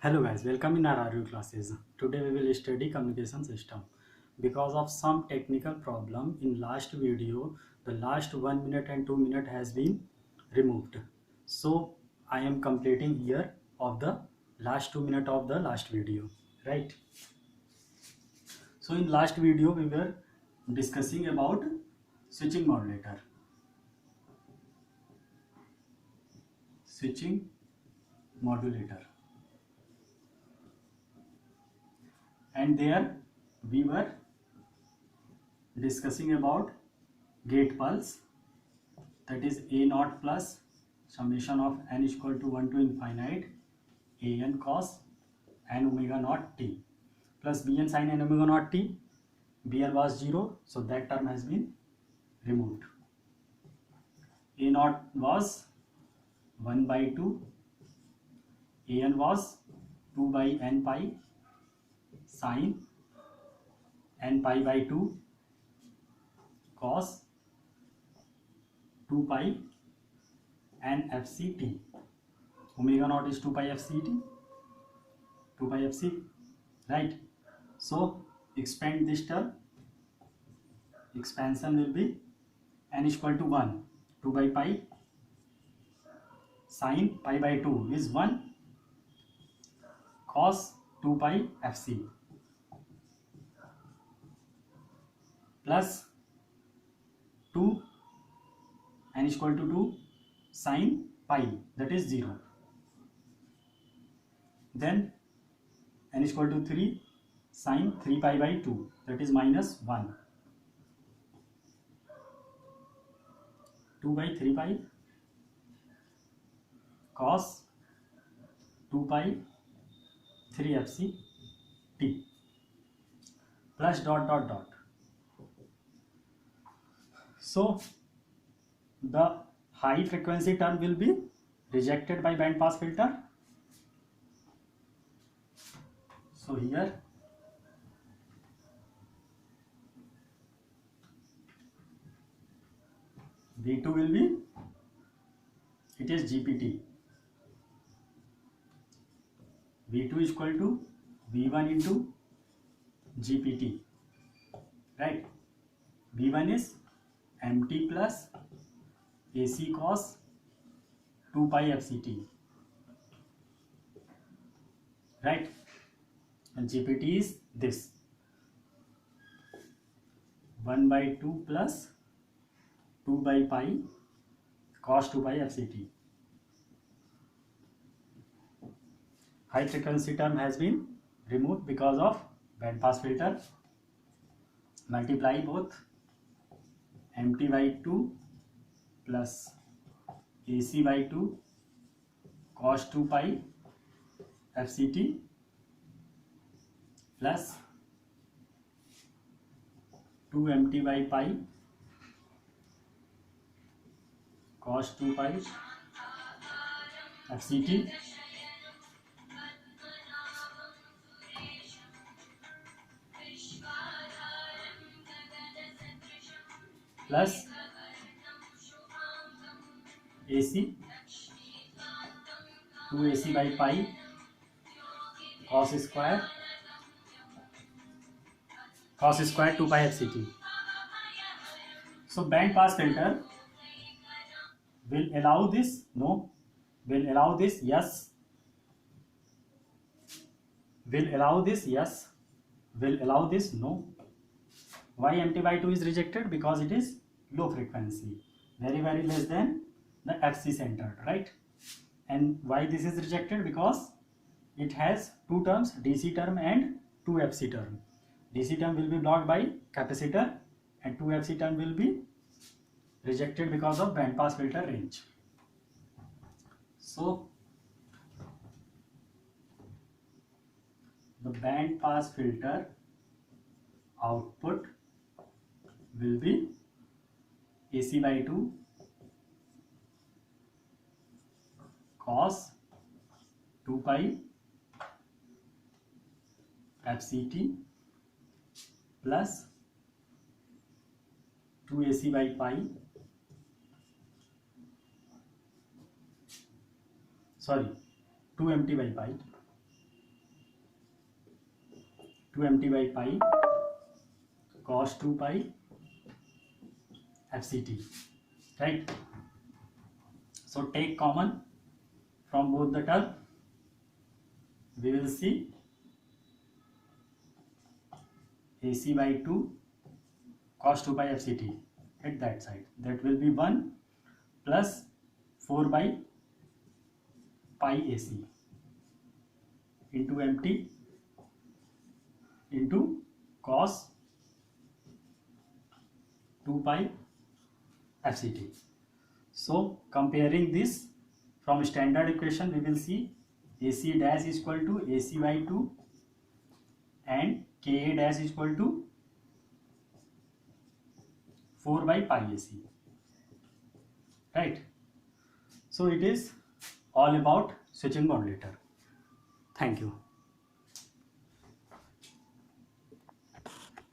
Hello guys, welcome in our RU classes. Today we will study communication system. Because of some technical problem in last video, the last 1 minute and 2 minute has been removed. So I am completing here of the last 2 minute of the last video, right? So in last video we were discussing about switching modulator. Switching modulator. And there we were discussing about gate pulse, that is a naught plus summation of n is equal to 1 to infinite a n cos n omega naught t plus b n sin n omega naught t. bl was 0, so that term has been removed. A naught was 1 by 2, a n was 2 by n pi sin n pi by 2 cos 2 pi n fct. Omega naught is 2 pi fct, 2 pi fc, right? So expand this term. Expansion will be n is equal to 1, 2 by pi sin pi by 2 is 1 cos 2 pi fc plus 2 n is equal to 2 sin pi, that is 0. Then n is equal to 3 sin 3 pi by 2, that is minus 1. 2 by 3 pi cos 2 pi 3 fc t plus dot dot dot. So the high frequency term will be rejected by band pass filter. So here V2 will be, it is GPT. V2 is equal to V1 into GPT, right? V1 is MT plus AC cos 2 pi FCT, right? And GPT is this 1 by 2 plus 2 by pi cos 2 pi FCT. High frequency term has been removed because of band pass filter. Multiply both MT by 2 plus AC by 2 cos 2 pi FCT plus 2 MT by pi cos 2 pi FCT plus AC 2 AC by pi cos square 2 pi FCT. So band pass filter will allow this, no, will allow this, yes, will allow this, yes, will allow this, no. Why MT by 2 is rejected? Because it is low frequency, very less than the FC centered, right? And why this is rejected? Because it has two terms, DC term and 2FC term. DC term will be blocked by capacitor and 2FC term will be rejected because of band pass filter range. So the band pass filter output will be AC by 2 cos 2 pi FCT plus 2 AC by pi, sorry, 2 MT by pi 2mt by pi cos 2 pi fct, right? So take common from both the term. We will see AC by 2 cos 2 pi fct at that side. That will be 1 plus 4 by pi AC into mt into cos 2 pi fct. So comparing this from standard equation, we will see AC dash is equal to AC by 2 and Ka dash is equal to 4 by pi AC, right? So it is all about switching modulator. Thank you.